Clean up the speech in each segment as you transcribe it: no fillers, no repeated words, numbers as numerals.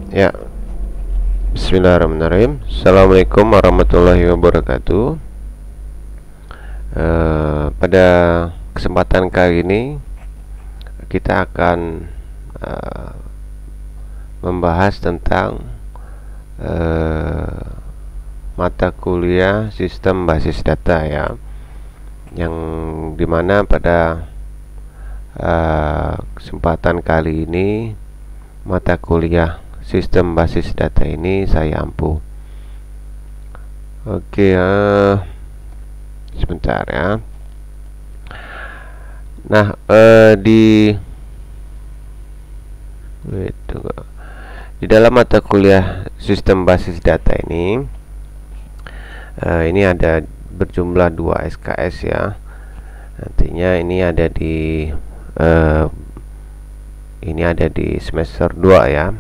Ya, bismillahirrahmanirrahim. Assalamualaikum warahmatullahi wabarakatuh. Pada kesempatan kali ini kita akan eh, membahas tentang mata kuliah sistem basis data ya, yang dimana pada kesempatan kali ini mata kuliah sistem basis data ini saya ampuh. Oke, sebentar ya. Nah, di dalam mata kuliah sistem basis data ini ada berjumlah 2 SKS ya. Nantinya ini ada di semester 2 ya.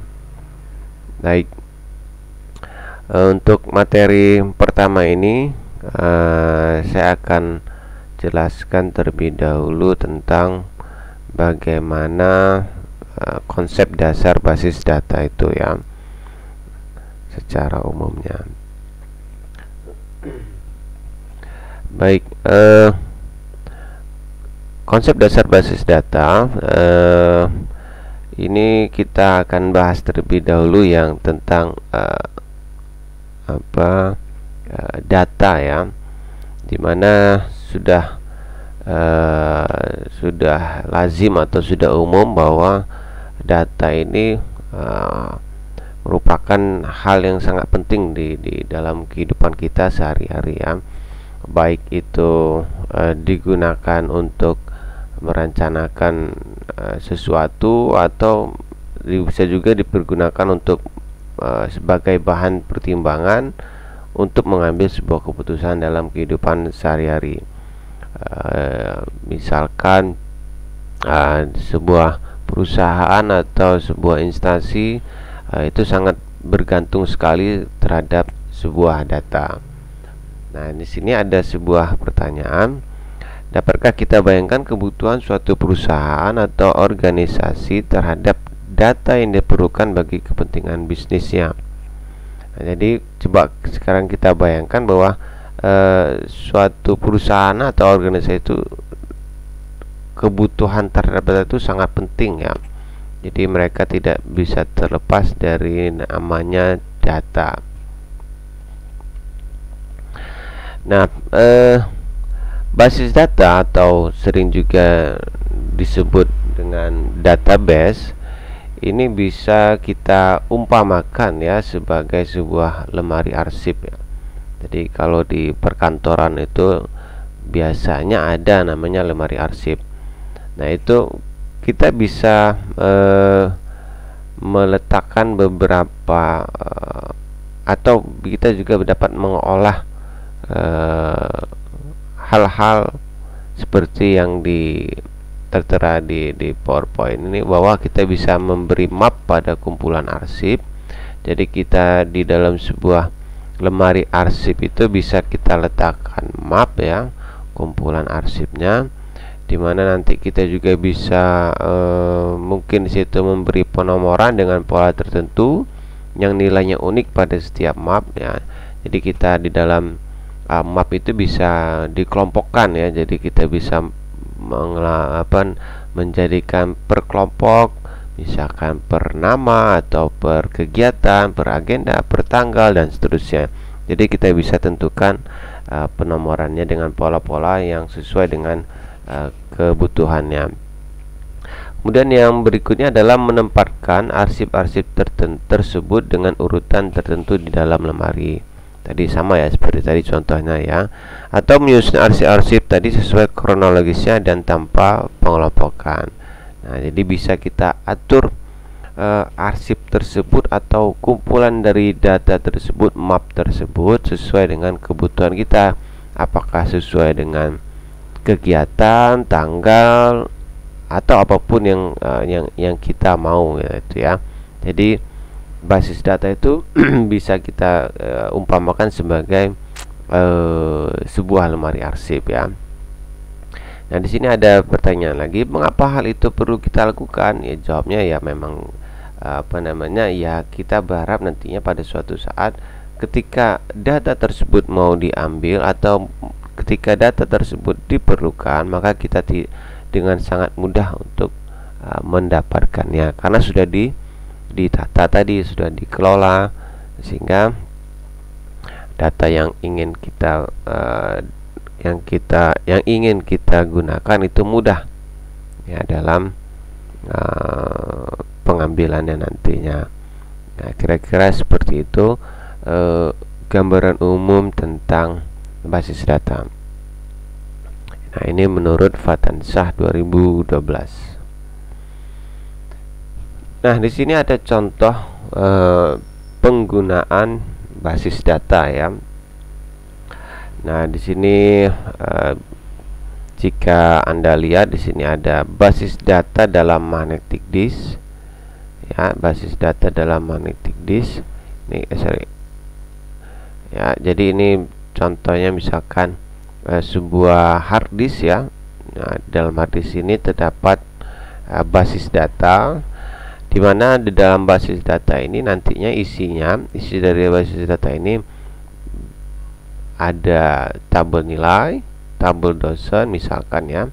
Baik. Untuk materi pertama ini saya akan jelaskan terlebih dahulu tentang bagaimana konsep dasar basis data itu ya, secara umumnya. Baik, konsep dasar basis data ini kita akan bahas terlebih dahulu yang tentang data ya, dimana sudah lazim atau sudah umum bahwa data ini merupakan hal yang sangat penting di dalam kehidupan kita sehari-hari ya, baik itu digunakan untuk merencanakan sesuatu atau bisa juga dipergunakan untuk sebagai bahan pertimbangan untuk mengambil sebuah keputusan dalam kehidupan sehari-hari. Misalkan sebuah perusahaan atau sebuah instansi itu sangat bergantung sekali terhadap sebuah data. Nah, di sini ada sebuah pertanyaan. Dapatkah kita bayangkan kebutuhan suatu perusahaan atau organisasi terhadap data yang diperlukan bagi kepentingan bisnisnya? Nah, jadi coba sekarang kita bayangkan bahwa suatu perusahaan atau organisasi itu kebutuhan terhadap data itu sangat penting ya. Jadi mereka tidak bisa terlepas dari namanya data. Nah, basis data atau sering juga disebut dengan database ini bisa kita umpamakan ya sebagai sebuah lemari arsip ya. Jadi kalau di perkantoran itu biasanya ada namanya lemari arsip. Nah, itu kita bisa meletakkan beberapa atau kita juga dapat mengolah hal-hal seperti yang tertera di PowerPoint ini, bahwa kita bisa memberi map pada kumpulan arsip. Jadi kita di dalam sebuah lemari arsip itu bisa kita letakkan map ya, kumpulan arsipnya, dimana nanti kita juga bisa mungkin di situ memberi penomoran dengan pola tertentu yang nilainya unik pada setiap map ya. Jadi kita di dalam map itu bisa dikelompokkan ya. Jadi kita bisa menjadikan per kelompok, misalkan per nama atau per kegiatan, per agenda, per tanggal dan seterusnya. Jadi kita bisa tentukan penomorannya dengan pola-pola yang sesuai dengan kebutuhannya. Kemudian yang berikutnya adalah menempatkan arsip-arsip tersebut dengan urutan tertentu di dalam lemari. Tadi sama ya seperti tadi contohnya ya. Atau menyusun arsip-arsip tadi sesuai kronologisnya dan tanpa pengelompokan. Nah, jadi bisa kita atur arsip tersebut atau kumpulan dari data tersebut, map tersebut sesuai dengan kebutuhan kita. Apakah sesuai dengan kegiatan, tanggal, atau apapun yang kita mau gitu ya. Jadi basis data itu bisa kita umpamakan sebagai sebuah lemari arsip ya. Nah, di sini ada pertanyaan lagi, mengapa hal itu perlu kita lakukan? Ya, jawabnya ya memang apa namanya ya, kita berharap nantinya pada suatu saat ketika data tersebut mau diambil atau ketika data tersebut diperlukan, maka kita dengan sangat mudah untuk mendapatkannya karena sudah ditata tadi, sudah dikelola, sehingga data yang ingin kita gunakan itu mudah ya dalam pengambilannya nantinya. Nah, kira-kira seperti itu gambaran umum tentang basis data. Nah, ini menurut Fatansyah 2012. Nah, di sini ada contoh penggunaan basis data ya. Nah, di sini jika Anda lihat di sini ada basis data dalam magnetic disk ya, basis data dalam magnetic disk. Ini ya, jadi ini contohnya misalkan sebuah hard disk ya. Nah, dalam hard disk ini terdapat basis data, di mana di dalam basis data ini nantinya isi dari basis data ini ada tabel nilai, tabel dosen misalkan ya,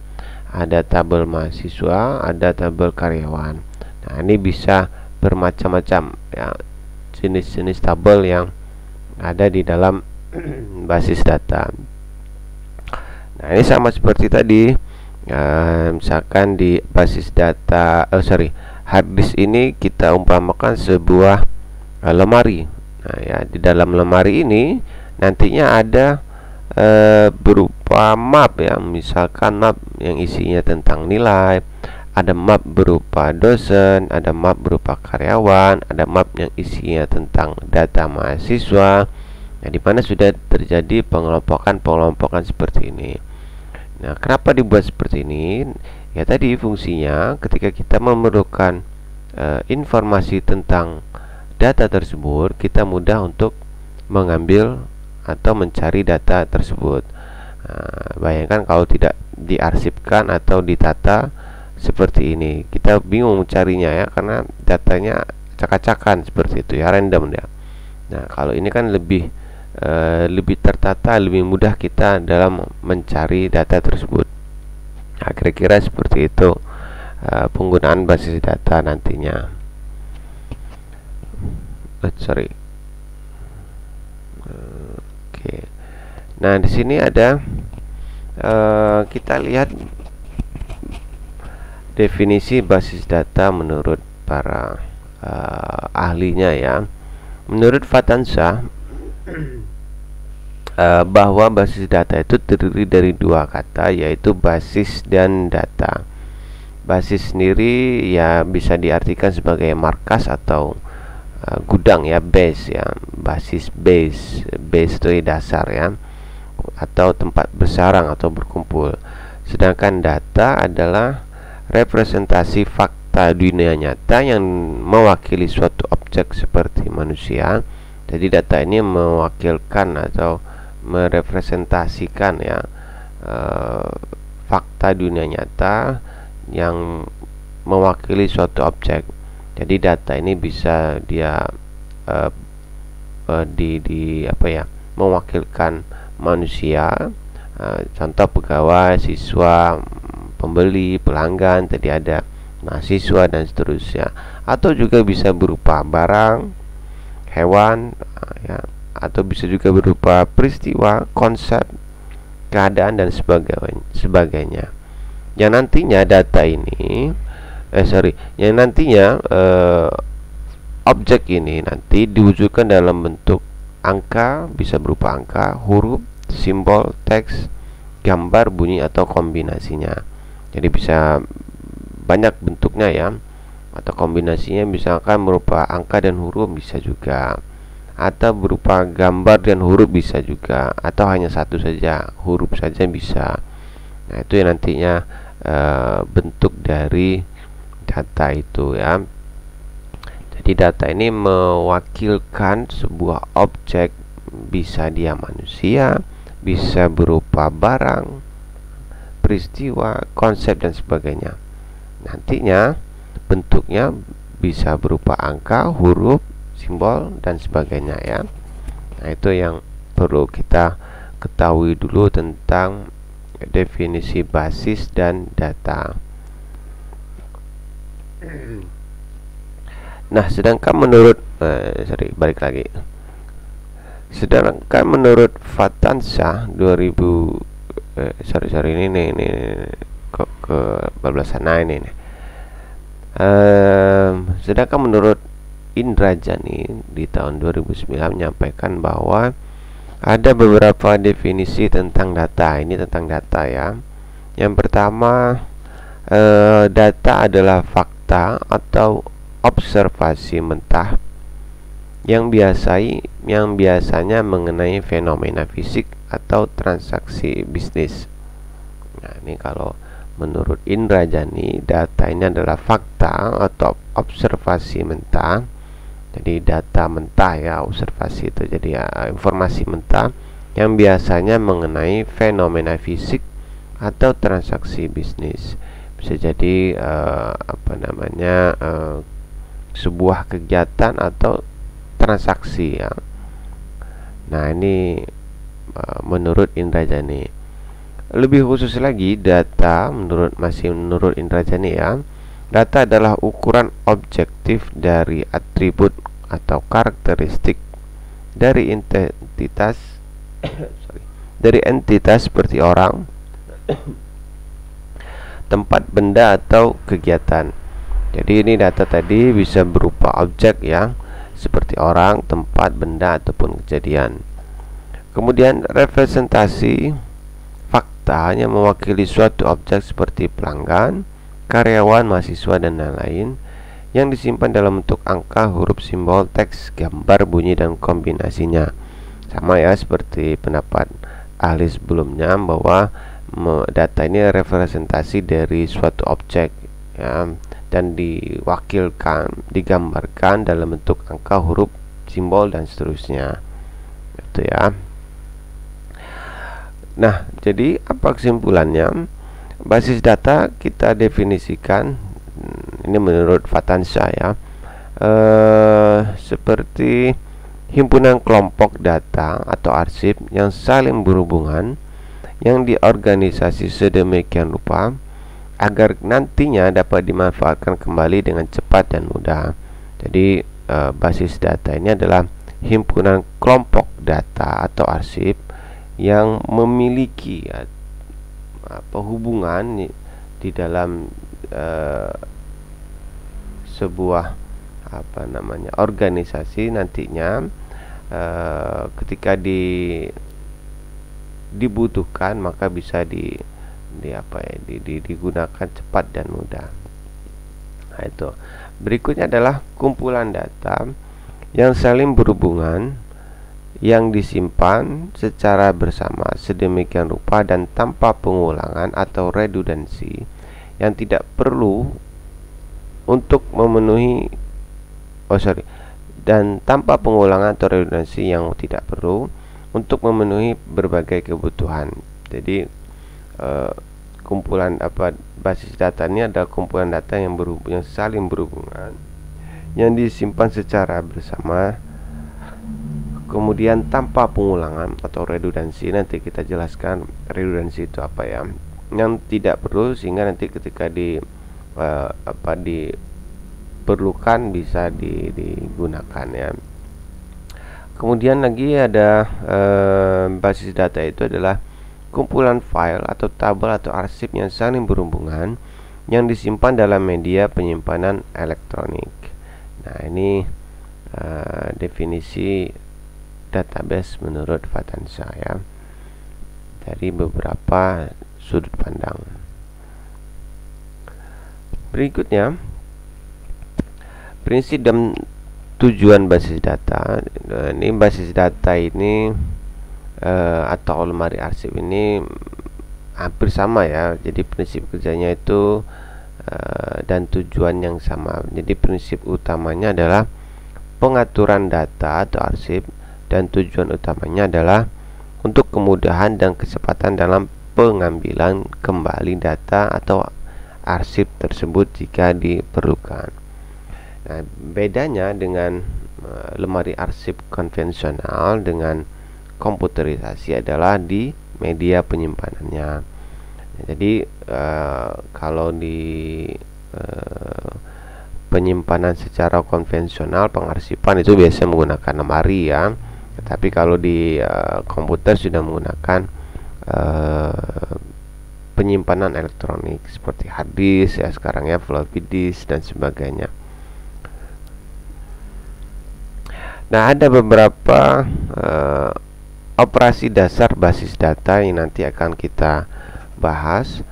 ada tabel mahasiswa, ada tabel karyawan. Nah, ini bisa bermacam-macam ya, jenis-jenis tabel yang ada di dalam basis data. Nah, ini sama seperti tadi, misalkan di basis data hard disk ini kita umpamakan sebuah lemari. Nah ya, di dalam lemari ini nantinya ada berupa map ya, misalkan map yang isinya tentang nilai, ada map berupa dosen, ada map berupa karyawan, ada map yang isinya tentang data mahasiswa. Nah, di mana sudah terjadi pengelompokan seperti ini. Nah, kenapa dibuat seperti ini? Ya, tadi fungsinya ketika kita memerlukan informasi tentang data tersebut, kita mudah untuk mengambil atau mencari data tersebut. Nah, bayangkan kalau tidak diarsipkan atau ditata seperti ini, kita bingung mencarinya ya, karena datanya acak-acakan seperti itu ya, random ya. Nah, kalau ini kan lebih tertata, lebih mudah kita dalam mencari data tersebut. Nah, kira-kira seperti itu penggunaan basis data nantinya. Oke. Nah, di sini ada kita lihat definisi basis data menurut para ahlinya ya. Menurut Fatansyah bahwa basis data itu terdiri dari dua kata, yaitu basis dan data. Basis sendiri ya bisa diartikan sebagai markas atau gudang ya, base ya, basis base itu dasar ya, atau tempat bersarang atau berkumpul. Sedangkan data adalah representasi fakta dunia nyata yang mewakili suatu objek seperti manusia. Jadi data ini mewakilkan atau merepresentasikan ya fakta dunia nyata yang mewakili suatu objek. Jadi data ini bisa dia mewakilkan manusia, contoh pegawai, siswa, pembeli, pelanggan, tadi ada mahasiswa dan seterusnya. Atau juga bisa berupa barang, hewan ya, atau bisa juga berupa peristiwa, konsep, keadaan dan sebagainya. Yang nantinya data ini objek ini nanti diwujudkan dalam bentuk angka, bisa berupa angka, huruf, simbol, teks, gambar, bunyi atau kombinasinya. Jadi bisa banyak bentuknya ya, atau kombinasinya misalkan berupa angka dan huruf bisa juga, atau berupa gambar dan huruf bisa juga, atau hanya satu saja, huruf saja bisa. Nah, itu yang nantinya bentuk dari data itu ya. Jadi data ini mewakilkan sebuah objek, bisa dia manusia, bisa berupa barang, peristiwa, konsep dan sebagainya. Nantinya bentuknya bisa berupa angka, huruf, simbol, dan sebagainya ya. Nah, itu yang perlu kita ketahui dulu tentang definisi basis dan data. Nah, sedangkan menurut Fatansyah 2000 ini kok ke bablasan ini nih. Sedangkan menurut Indrajani di tahun 2009 menyampaikan bahwa ada beberapa definisi tentang data. Ini tentang data ya. Yang pertama, data adalah fakta atau observasi mentah yang biasanya mengenai fenomena fisik atau transaksi bisnis. Nah, ini kalau menurut Indrajani, data ini adalah fakta atau observasi mentah. Jadi data mentah ya, observasi itu jadi ya, informasi mentah yang biasanya mengenai fenomena fisik atau transaksi bisnis. Bisa jadi sebuah kegiatan atau transaksi ya. Nah, ini menurut Indrajani. Lebih khusus lagi, data menurut Indrajani ya, data adalah ukuran objektif dari atribut atau karakteristik dari entitas seperti orang, tempat, benda, atau kegiatan. Jadi ini data tadi bisa berupa objek ya, seperti orang, tempat, benda, ataupun kejadian. Kemudian representasi fakta hanya mewakili suatu objek seperti pelanggan, karyawan, mahasiswa, dan lain-lain yang disimpan dalam bentuk angka, huruf, simbol, teks, gambar, bunyi, dan kombinasinya. Sama ya seperti pendapat ahli sebelumnya bahwa data ini representasi dari suatu objek ya, dan digambarkan dalam bentuk angka, huruf, simbol, dan seterusnya. Itu ya. Nah, jadi apa kesimpulannya? Basis data kita definisikan, ini menurut Fatansyah ya, seperti himpunan kelompok data atau arsip yang saling berhubungan, yang diorganisasi sedemikian rupa agar nantinya dapat dimanfaatkan kembali dengan cepat dan mudah. Jadi basis data ini adalah himpunan kelompok data atau arsip yang memiliki hubungan di dalam sebuah organisasi nantinya ketika dibutuhkan maka bisa digunakan cepat dan mudah. Nah, itu berikutnya adalah kumpulan data yang saling berhubungan, yang disimpan secara bersama sedemikian rupa dan tanpa pengulangan atau redundansi, yang tidak perlu untuk memenuhi dan tanpa pengulangan atau redundansi yang tidak perlu untuk memenuhi berbagai kebutuhan. Jadi kumpulan basis data ini adalah kumpulan data yang saling berhubungan, yang disimpan secara bersama, kemudian tanpa pengulangan atau redundansi. Nanti kita jelaskan redundansi itu apa ya, yang tidak perlu sehingga nanti ketika diperlukan bisa digunakan ya. Kemudian lagi ada basis data itu adalah kumpulan file atau tabel atau arsip yang saling berhubungan, yang disimpan dalam media penyimpanan elektronik. Nah, ini definisi database menurut Fatansyah ya, dari beberapa sudut pandang. Berikutnya, prinsip dan tujuan basis data. Ini basis data ini atau lemari arsip ini hampir sama ya. Jadi prinsip kerjanya itu dan tujuan yang sama. Jadi prinsip utamanya adalah pengaturan data atau arsip, dan tujuan utamanya adalah untuk kemudahan dan kecepatan dalam pengambilan kembali data atau arsip tersebut jika diperlukan. Nah, bedanya dengan lemari arsip konvensional dengan komputerisasi adalah di media penyimpanannya. Jadi kalau di penyimpanan secara konvensional, pengarsipan itu biasanya menggunakan lemari ya. Tetapi kalau di komputer sudah menggunakan penyimpanan elektronik seperti hard disk ya sekarang ya, floppy disk dan sebagainya. Nah, ada beberapa operasi dasar basis data yang nanti akan kita bahas.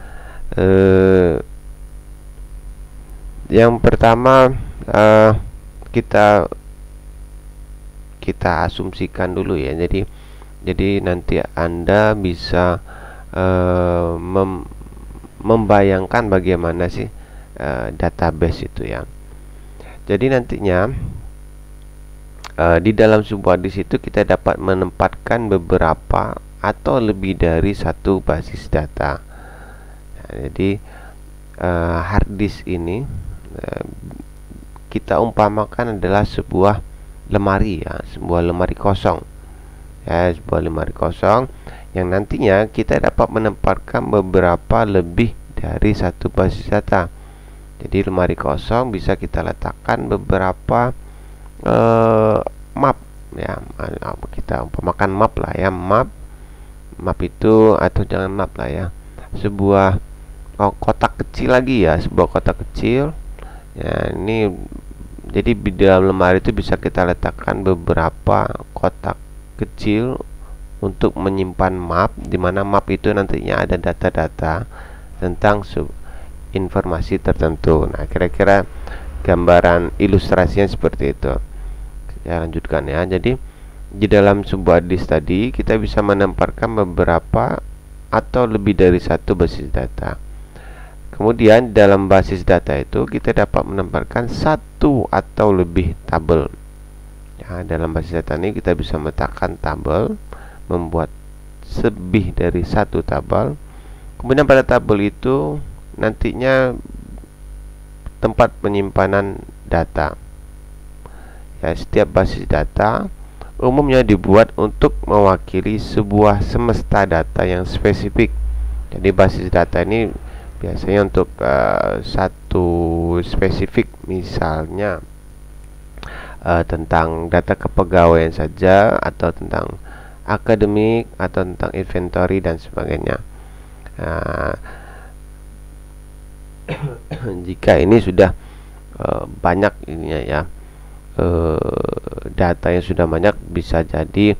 Yang pertama kita asumsikan dulu ya. Jadi nanti Anda bisa membayangkan bagaimana sih database itu ya. Jadi nantinya di dalam sebuah disk itu kita dapat menempatkan beberapa atau lebih dari satu basis data. Nah, jadi hard disk ini kita umpamakan adalah sebuah lemari ya, sebuah lemari kosong ya, sebuah lemari kosong yang nantinya kita dapat menempatkan beberapa lebih dari satu basis data. Jadi lemari kosong bisa kita letakkan beberapa map ya, kita umpamakan map lah ya, map itu, atau jangan map lah ya, sebuah kotak kecil lagi ya, sebuah kotak kecil ya. Ini jadi di dalam lemari itu bisa kita letakkan beberapa kotak kecil untuk menyimpan map, di mana map itu nantinya ada data-data tentang informasi tertentu. Nah, kira-kira gambaran ilustrasinya seperti itu. Ya, lanjutkan ya. Jadi di dalam sebuah disk tadi kita bisa menempatkan beberapa atau lebih dari satu basis data. Kemudian dalam basis data itu kita dapat menempatkan satu atau lebih tabel. Ya, dalam basis data ini kita bisa meletakkan tabel, membuat lebih dari satu tabel. Kemudian pada tabel itu nantinya tempat penyimpanan data. Ya, setiap basis data umumnya dibuat untuk mewakili sebuah semesta data yang spesifik. Jadi basis data ini biasanya untuk satu spesifik, misalnya tentang data kepegawaian saja, atau tentang akademik, atau tentang inventory dan sebagainya. Jika ini sudah banyak ininya ya, data yang sudah banyak, bisa jadi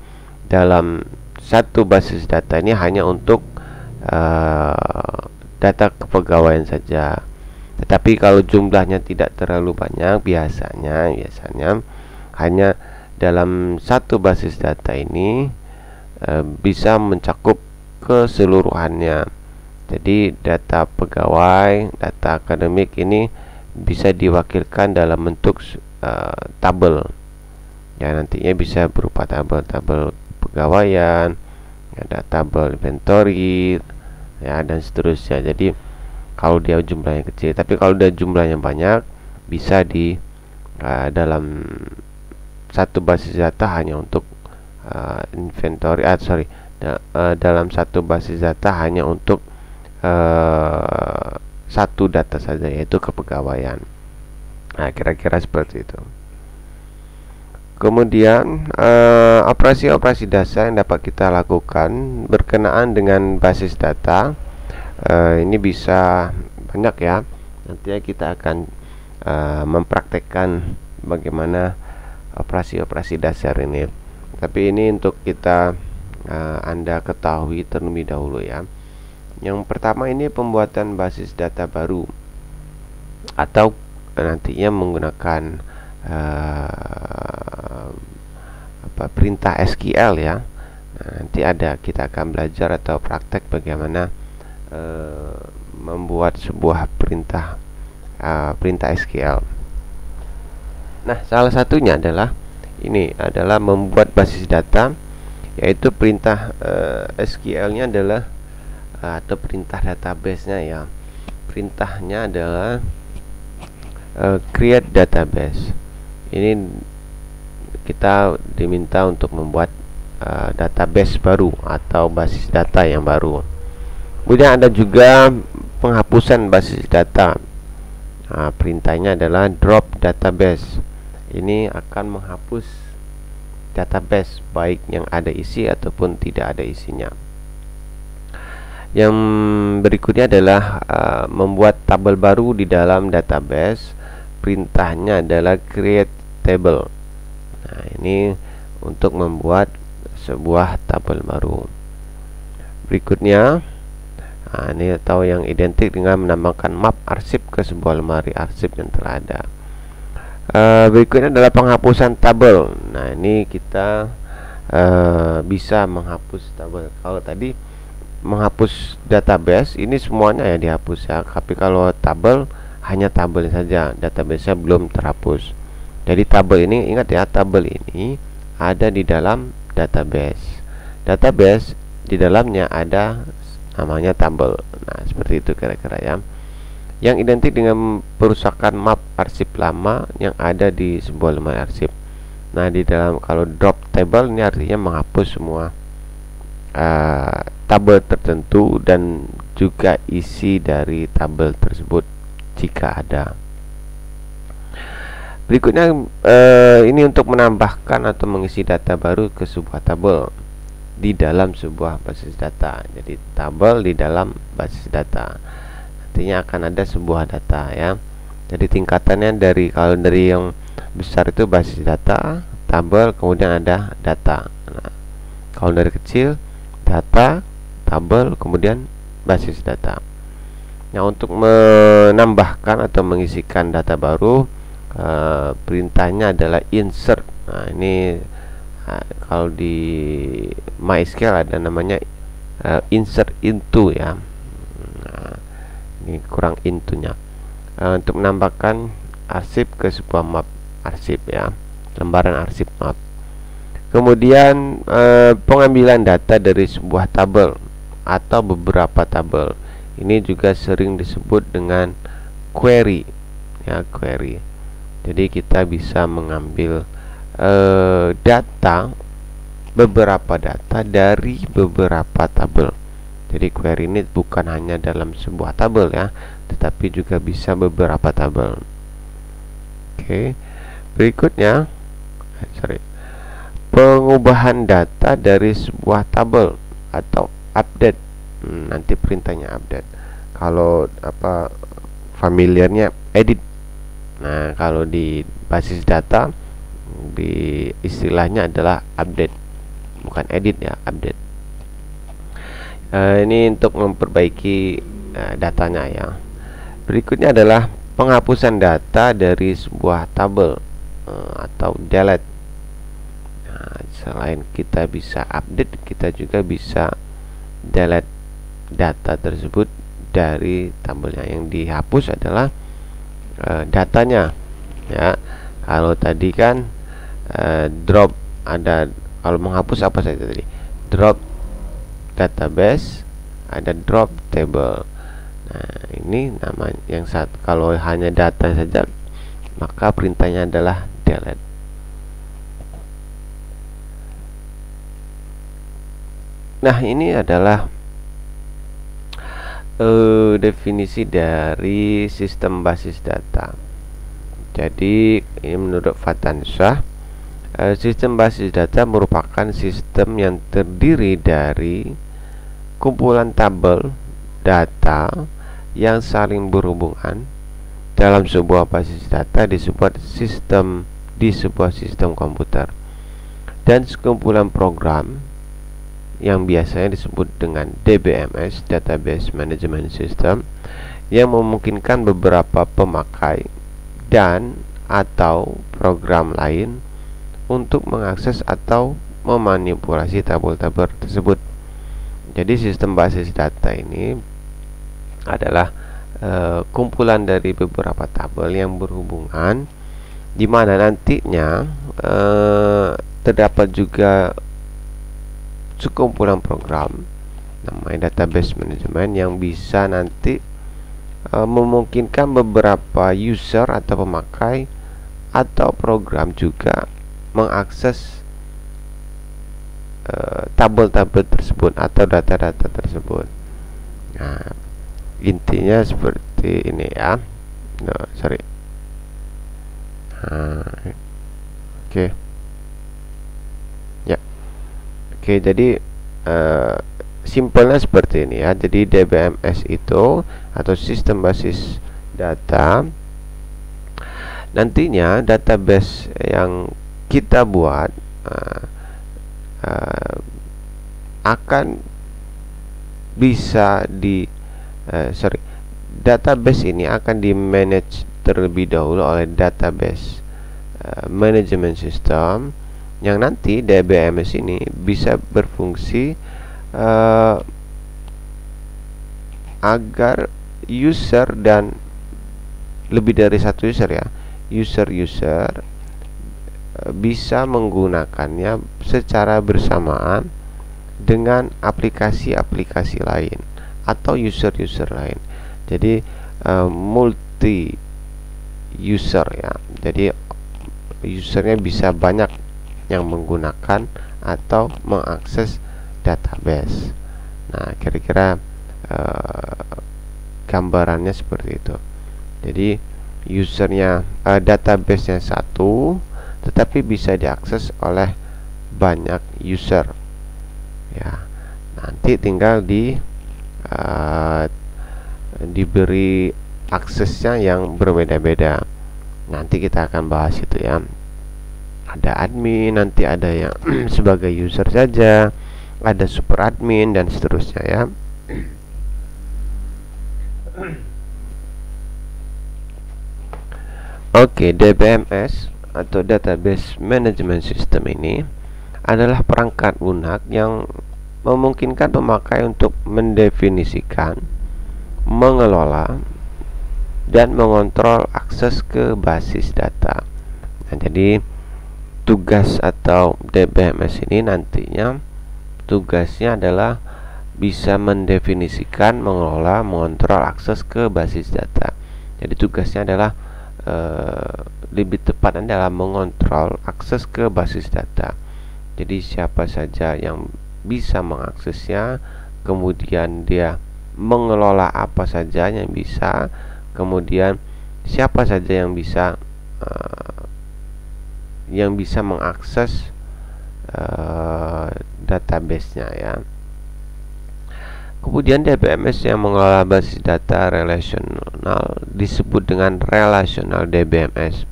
dalam satu basis data ini hanya untuk data kepegawaian saja. Tetapi kalau jumlahnya tidak terlalu banyak, biasanya hanya dalam satu basis data ini bisa mencakup keseluruhannya. Jadi data pegawai, data akademik ini bisa diwakilkan dalam bentuk tabel ya, nantinya bisa berupa tabel pegawaian, ada tabel inventory ya, dan seterusnya. Jadi kalau dia jumlahnya kecil, tapi kalau dia jumlahnya banyak, bisa di dalam satu basis data hanya untuk inventory, dalam satu basis data hanya untuk satu data saja, yaitu kepegawaian. Nah, kira-kira seperti itu. Kemudian operasi-operasi dasar yang dapat kita lakukan berkenaan dengan basis data ini bisa banyak ya. Nanti kita akan mempraktekkan bagaimana operasi-operasi dasar ini. Tapi ini untuk kita Anda ketahui terlebih dahulu ya. Yang pertama ini pembuatan basis data baru, atau nantinya menggunakan perintah SQL ya. Nah, nanti kita akan belajar atau praktek bagaimana membuat sebuah perintah SQL. Nah, salah satunya adalah membuat basis data, yaitu perintah SQL-nya adalah atau perintah database-nya ya. Perintahnya adalah create database. Ini kita diminta untuk membuat database baru atau basis data yang baru. Kemudian ada juga penghapusan basis data. Perintahnya adalah drop database. Ini akan menghapus database baik yang ada isi ataupun tidak ada isinya. Yang berikutnya adalah membuat tabel baru di dalam database. Perintahnya adalah create table. Nah, ini untuk membuat sebuah tabel baru. Berikutnya, ini atau yang identik dengan menambahkan map arsip ke sebuah lemari arsip yang telah ada. Berikutnya adalah penghapusan tabel. Nah, ini kita bisa menghapus tabel. Kalau tadi menghapus database, ini semuanya ya dihapus ya. Tapi kalau tabel, hanya tabel saja, database-nya belum terhapus. Jadi tabel ini, ingat ya, tabel ini ada di dalam database. Database di dalamnya ada namanya tabel. Nah, seperti itu kira-kira ya. Yang identik dengan perusakan map arsip lama yang ada di sebuah lemari arsip. Nah, di dalam kalau drop table ini artinya menghapus semua tabel tertentu dan juga isi dari tabel tersebut jika ada. Berikutnya ini untuk menambahkan atau mengisi data baru ke sebuah tabel di dalam sebuah basis data. Jadi tabel di dalam basis data, artinya akan ada sebuah data ya. Jadi tingkatannya kalau dari yang besar itu basis data, tabel, kemudian ada data. Nah, kalau dari kecil, data, tabel, kemudian basis data. Nah, untuk menambahkan atau mengisikan data baru, perintahnya adalah insert. Nah, ini kalau di MySQL ada namanya insert into ya. Nah, ini kurang intunya. Untuk menambahkan arsip ke sebuah map arsip ya, lembaran arsip map. Kemudian pengambilan data dari sebuah tabel atau beberapa tabel. Ini juga sering disebut dengan query ya, query. Jadi kita bisa mengambil beberapa data dari beberapa tabel. Jadi query ini bukan hanya dalam sebuah tabel ya, tetapi juga bisa beberapa tabel. Oke. Berikutnya pengubahan data dari sebuah tabel atau update. Nanti perintahnya update. Kalau familiarnya edit. Nah, kalau di basis data di istilahnya adalah update, bukan edit ya, update. Ini untuk memperbaiki datanya ya. Berikutnya adalah penghapusan data dari sebuah tabel atau delete. Nah, selain kita bisa update, kita juga bisa delete data tersebut dari tabelnya. Yang dihapus adalah datanya ya. Kalau tadi kan drop, ada kalau menghapus apa saja tadi, drop database, ada drop table. Nah, ini namanya yang kalau hanya data saja, maka perintahnya adalah delete. Nah, ini adalah definisi dari sistem basis data. Jadi ini menurut Fatansyah, sistem basis data merupakan sistem yang terdiri dari kumpulan tabel data yang saling berhubungan dalam sebuah basis data di sebuah sistem komputer, dan sekumpulan program yang biasanya disebut dengan DBMS, Database Management System, yang memungkinkan beberapa pemakai dan atau program lain untuk mengakses atau memanipulasi tabel-tabel tersebut. Jadi sistem basis data ini adalah kumpulan dari beberapa tabel yang berhubungan, di mana nantinya terdapat juga sekumpulan program namanya database management yang bisa nanti memungkinkan beberapa user atau pemakai atau program juga mengakses tabel-tabel tersebut atau data-data tersebut. Nah, intinya seperti ini ya. Oke. Ya. Oke, jadi simpelnya seperti ini ya. Jadi DBMS itu atau sistem basis data, nantinya database yang kita buat akan bisa database ini akan di manage terlebih dahulu oleh database management system, yang nanti DBMS ini bisa berfungsi agar user dan lebih dari satu user ya, user bisa menggunakannya secara bersamaan dengan aplikasi-aplikasi lain atau user lain. Jadi multi user ya. Jadi usernya bisa banyak yang menggunakan atau mengakses database. Nah, kira-kira gambarannya seperti itu. Jadi usernya database-nya satu, tetapi bisa diakses oleh banyak user ya. Nanti tinggal diberi aksesnya yang berbeda-beda. Nanti kita akan bahas itu ya. Ada admin, nanti ada yang sebagai user saja, ada super admin dan seterusnya ya. Oke, DBMS atau Database Management System ini adalah perangkat lunak yang memungkinkan pemakai untuk mendefinisikan, mengelola, dan mengontrol akses ke basis data. Nah, jadi tugas atau DBMS ini nantinya tugasnya adalah bisa mendefinisikan, mengelola, mengontrol akses ke basis data. Jadi tugasnya adalah lebih tepatnya adalah mengontrol akses ke basis data. Jadi siapa saja yang bisa mengaksesnya, kemudian dia mengelola apa saja yang bisa, kemudian siapa saja yang bisa mengakses database-nya ya. Kemudian DBMS yang mengelola basis data relasional disebut dengan Relational DBMS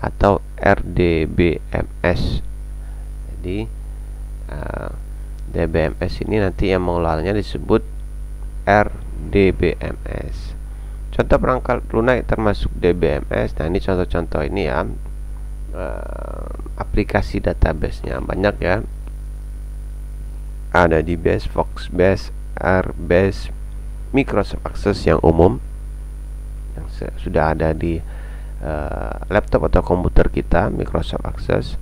atau RDBMS. Jadi DBMS ini nanti yang mengelolanya disebut RDBMS. Contoh perangkat lunak termasuk DBMS. Nah, ini contoh-contoh ini ya. Aplikasi database-nya banyak ya. Ada DBase, Foxbase, Airbase, Microsoft Access yang umum yang sudah ada di laptop atau komputer kita, Microsoft Access.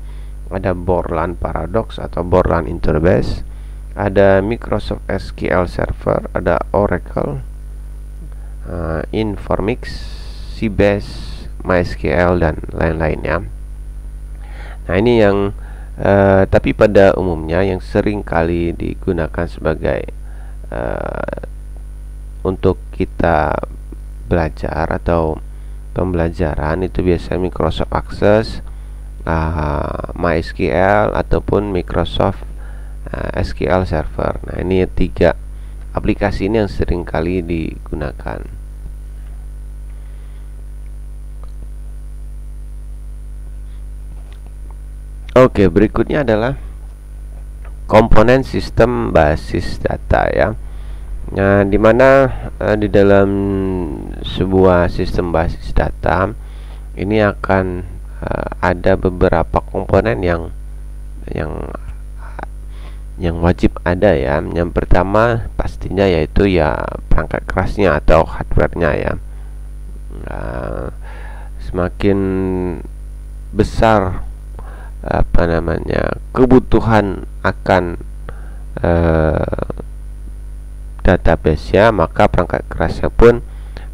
Ada Borland Paradox atau Borland Interbase, ada Microsoft SQL Server, ada Oracle, Informix, Sybase, MySQL dan lain-lain ya. Nah, ini yang tapi pada umumnya yang sering kali digunakan sebagai untuk kita belajar atau pembelajaran itu biasanya Microsoft Access, MySQL ataupun Microsoft SQL Server. Nah, ini tiga aplikasi ini yang sering kali digunakan. Oke, berikutnya adalah komponen sistem basis data ya. Nah, dimana di dalam sebuah sistem basis data ini akan ada beberapa komponen yang wajib ada ya. Yang pertama pastinya yaitu ya perangkat kerasnya atau hardware-nya ya. Semakin besar kebutuhan akan database-nya, maka perangkat kerasnya pun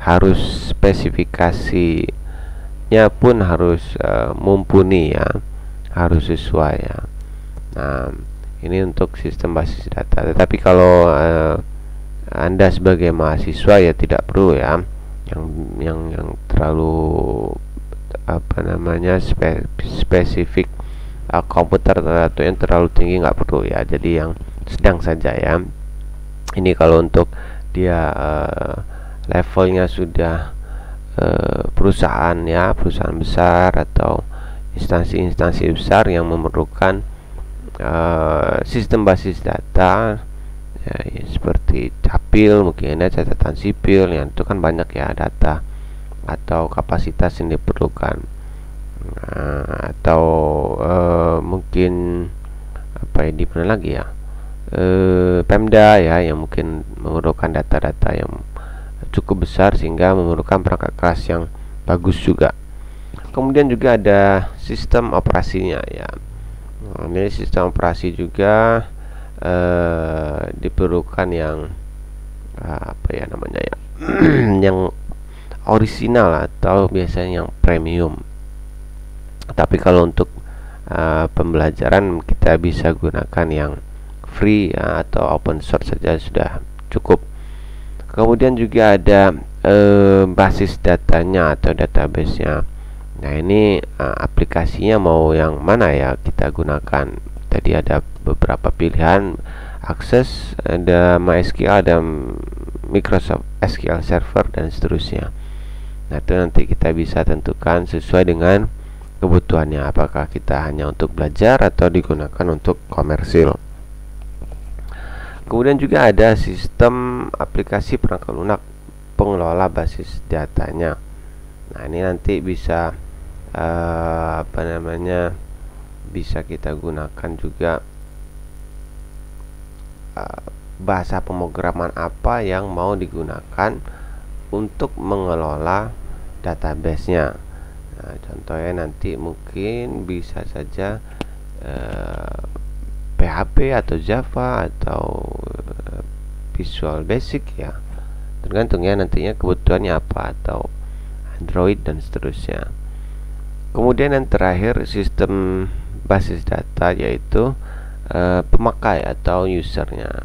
harus spesifikasinya pun harus mumpuni ya, harus sesuai ya. Nah, ini untuk sistem basis data. Tetapi kalau Anda sebagai mahasiswa ya tidak perlu ya yang terlalu spesifik komputer atau yang terlalu tinggi, nggak perlu ya. Jadi yang sedang saja ya. Ini kalau untuk dia levelnya sudah perusahaan ya, perusahaan besar atau instansi-instansi besar yang memerlukan sistem basis data ya, seperti capil, mungkin ada catatan sipil, yang itu kan banyak ya data atau kapasitas yang diperlukan. Atau mungkin di mana lagi ya, Pemda ya, yang mungkin memerlukan data-data yang cukup besar sehingga memerlukan perangkat keras yang bagus juga. Kemudian juga ada sistem operasinya ya. Ini sistem operasi juga diperlukan yang yang orisinal atau biasanya yang premium. Tapi kalau untuk pembelajaran kita bisa gunakan yang free ya, atau open source saja sudah cukup. Kemudian juga ada basis datanya atau database-nya. Nah, ini aplikasinya mau yang mana ya kita gunakan. Tadi ada beberapa pilihan, Access, ada MySQL, ada Microsoft SQL Server dan seterusnya. Nah, itu nanti kita bisa tentukan sesuai dengan kebutuhannya, apakah kita hanya untuk belajar atau digunakan untuk komersil. Kemudian juga ada sistem aplikasi perangkat lunak pengelola basis datanya. Nah, ini nanti bisa bisa kita gunakan juga bahasa pemrograman apa yang mau digunakan untuk mengelola database-nya. Nah, contohnya nanti mungkin bisa saja PHP atau Java atau Visual Basic ya, tergantung ya nantinya kebutuhannya apa, atau Android dan seterusnya. Kemudian yang terakhir sistem basis data, yaitu pemakai atau usernya.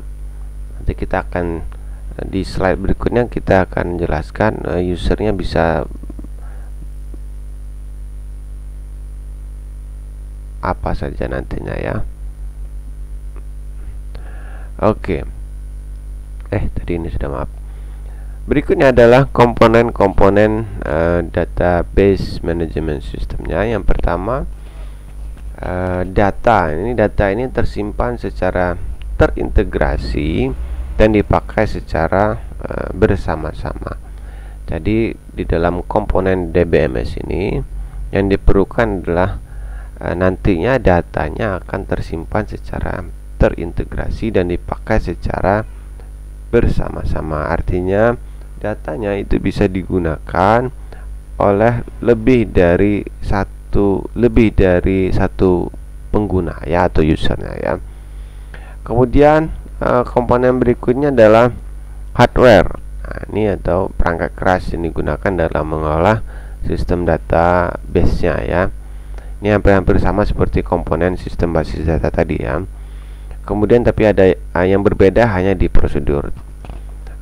Nanti kita akan di slide berikutnya kita akan jelaskan usernya bisa apa saja nantinya ya. Oke. Tadi ini sudah, maaf. Berikutnya adalah komponen-komponen database management systemnya. Yang pertama, data ini tersimpan secara terintegrasi dan dipakai secara bersama-sama. Jadi di dalam komponen DBMS ini yang diperlukan adalah nantinya datanya akan tersimpan secara terintegrasi dan dipakai secara bersama-sama. Artinya datanya itu bisa digunakan oleh lebih dari satu pengguna ya, atau usernya ya. Kemudian komponen berikutnya adalah hardware. Nah, ini atau perangkat keras yang digunakan dalam mengolah sistem database-nya ya. Ini hampir-hampir sama seperti komponen sistem basis data tadi ya. Kemudian tapi ada yang berbeda hanya di prosedur.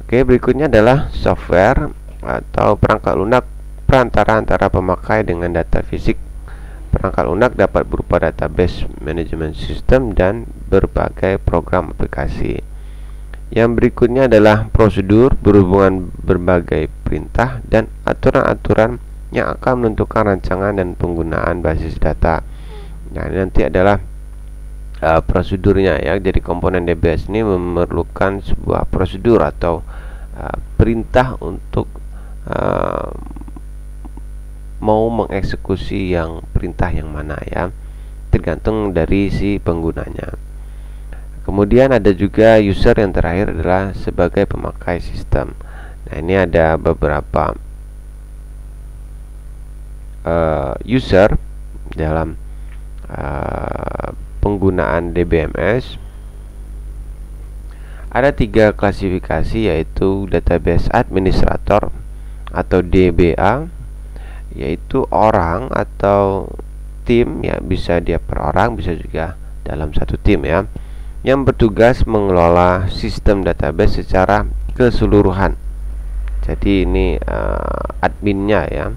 Oke, berikutnya adalah software atau perangkat lunak perantara antara pemakai dengan data fisik. Perangkat lunak dapat berupa database management system dan berbagai program aplikasi. Yang berikutnya adalah prosedur berhubungan berbagai perintah dan aturan-aturan yang akan menentukan rancangan dan penggunaan basis data. Nah, ini nanti adalah prosedurnya ya. Jadi komponen DBS ini memerlukan sebuah prosedur atau perintah untuk mau mengeksekusi yang perintah yang mana ya, tergantung dari si penggunanya. Kemudian ada juga user, yang terakhir adalah sebagai pemakai sistem. Nah, ini ada beberapa user dalam penggunaan DBMS. Ada 3 klasifikasi, yaitu database administrator, atau DBA, yaitu orang atau tim ya, bisa dia per orang, bisa juga dalam satu tim ya, yang bertugas mengelola sistem database secara keseluruhan. Jadi ini adminnya ya,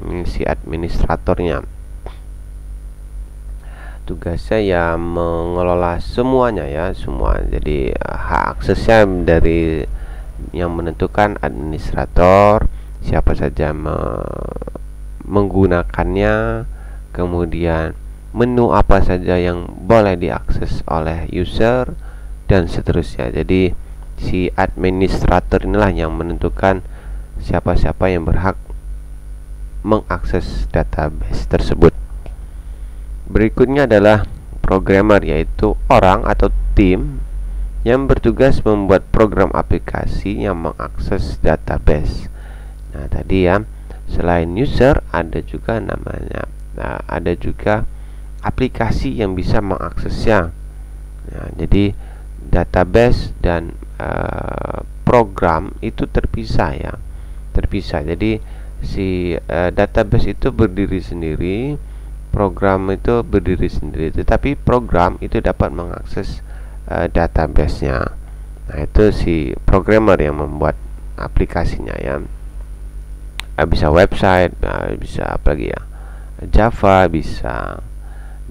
ini si administratornya, tugasnya ya mengelola semuanya ya, semua. Jadi hak aksesnya dari yang menentukan administrator, siapa saja menggunakannya, kemudian menu apa saja yang boleh diakses oleh user, dan seterusnya. Jadi si administrator inilah yang menentukan siapa-siapa yang berhak mengakses database tersebut. Berikutnya adalah programmer, yaitu orang atau tim yang bertugas membuat program aplikasi yang mengakses database. Nah, tadi ya, selain user ada juga namanya, ada juga aplikasi yang bisa mengaksesnya. Nah, jadi database dan program itu terpisah ya, terpisah. Jadi si database itu berdiri sendiri, program itu berdiri sendiri, tetapi program itu dapat mengakses database-nya. Nah, itu si programmer yang membuat aplikasinya ya. Bisa website, bisa apa lagi ya, Java bisa,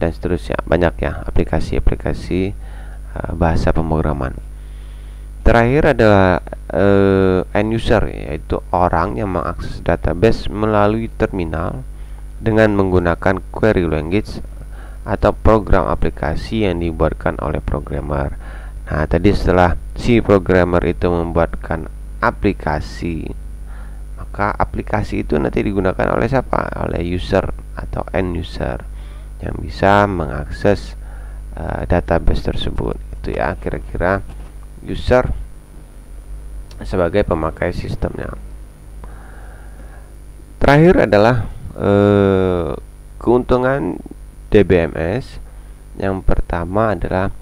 dan seterusnya. Banyak ya aplikasi-aplikasi bahasa pemrograman. Terakhir adalah end user, yaitu orang yang mengakses database melalui terminal dengan menggunakan query language atau program aplikasi yang dibuatkan oleh programmer. Nah, tadi setelah si programmer itu membuatkan aplikasi, maka aplikasi itu nanti digunakan oleh siapa? Oleh user atau end user yang bisa mengakses database tersebut. Itu ya kira-kira user sebagai pemakai sistemnya. Terakhir adalah keuntungan DBMS. Yang pertama adalah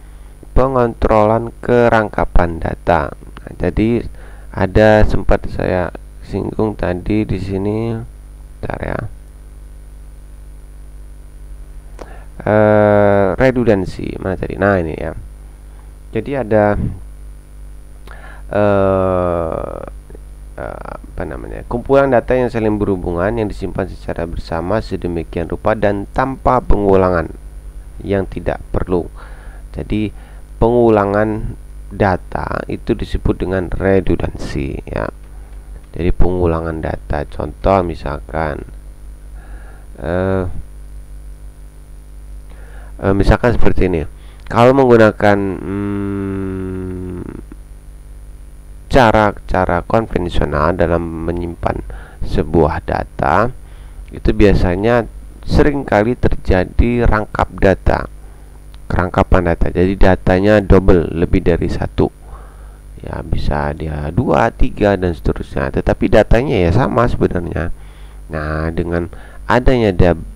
pengontrolan kerangkapan data. Nah, jadi ada sempat saya singgung tadi di sini, bentar ya, redundansi mana tadi? Nah, ini ya. Jadi ada apa namanya, kumpulan data yang saling berhubungan yang disimpan secara bersama sedemikian rupa dan tanpa pengulangan yang tidak perlu. Jadi pengulangan data itu disebut dengan redundansi ya. Jadi pengulangan data, contoh misalkan misalkan seperti ini. Kalau menggunakan cara konvensional dalam menyimpan sebuah data, itu biasanya seringkali terjadi rangkap data, kerangkapan data. Jadi datanya double, lebih dari satu ya, bisa dia 2, 3 dan seterusnya, tetapi datanya ya sama sebenarnya. Nah, dengan adanya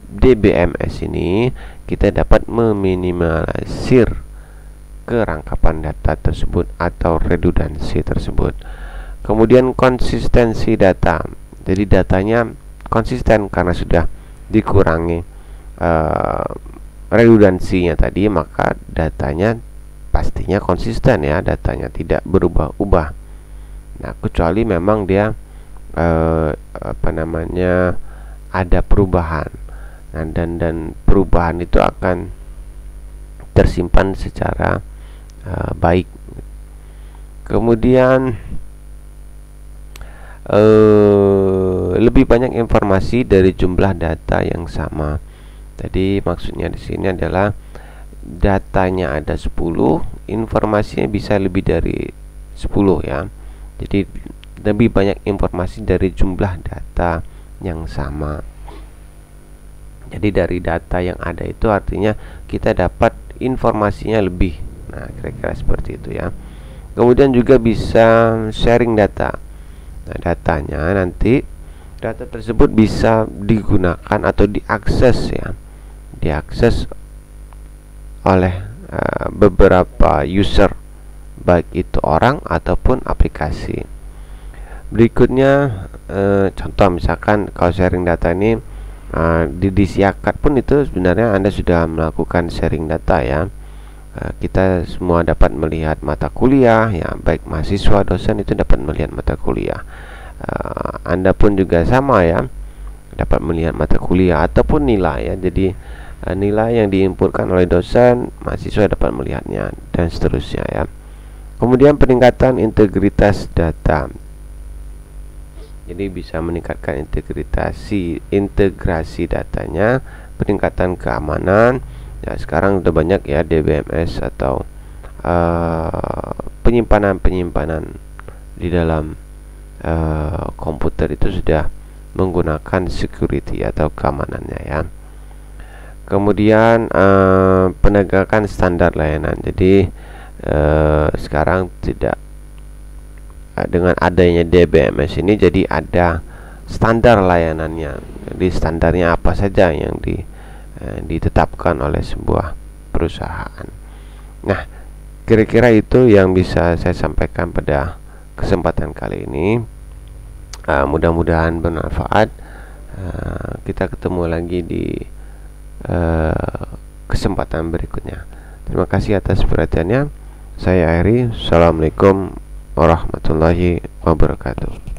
DBMS ini, kita dapat meminimalisir kerangkapan data tersebut atau redundansi tersebut. Kemudian konsistensi data, jadi datanya konsisten karena sudah dikurangi redundansinya tadi, maka datanya pastinya konsisten ya, datanya tidak berubah-ubah. Nah, kecuali memang dia apa namanya, ada perubahan. Nah, dan perubahan itu akan tersimpan secara baik. Kemudian lebih banyak informasi dari jumlah data yang sama. Jadi maksudnya di sini adalah datanya ada 10, informasinya bisa lebih dari 10 ya. Jadi lebih banyak informasi dari jumlah data yang sama. Jadi dari data yang ada itu artinya kita dapat informasinya lebih. Nah, kira-kira seperti itu ya. Kemudian juga bisa sharing data. Nah, datanya nanti, data tersebut bisa digunakan atau diakses ya, diakses oleh beberapa user, baik itu orang ataupun aplikasi. Berikutnya contoh misalkan kalau sharing data ini di Disi Akad pun itu sebenarnya Anda sudah melakukan sharing data ya. Kita semua dapat melihat mata kuliah ya, baik mahasiswa, dosen itu dapat melihat mata kuliah. Anda pun juga sama ya, dapat melihat mata kuliah ataupun nilai ya. Jadi nilai yang diinputkan oleh dosen, mahasiswa dapat melihatnya dan seterusnya ya. Kemudian peningkatan integritas data. Jadi bisa meningkatkan integrasi datanya, peningkatan keamanan. Ya, sekarang udah banyak ya DBMS atau penyimpanan di dalam komputer itu sudah menggunakan security atau keamanannya ya. Kemudian penegakan standar layanan. Jadi sekarang tidak dengan adanya DBMS ini jadi ada standar layanannya. Jadi standarnya apa saja yang ditetapkan oleh sebuah perusahaan. Nah, kira-kira itu yang bisa saya sampaikan pada kesempatan kali ini. Mudah-mudahan bermanfaat. Kita ketemu lagi di kesempatan berikutnya. Terima kasih atas perhatiannya. Saya Eri. Assalamualaikum warahmatullahi wabarakatuh.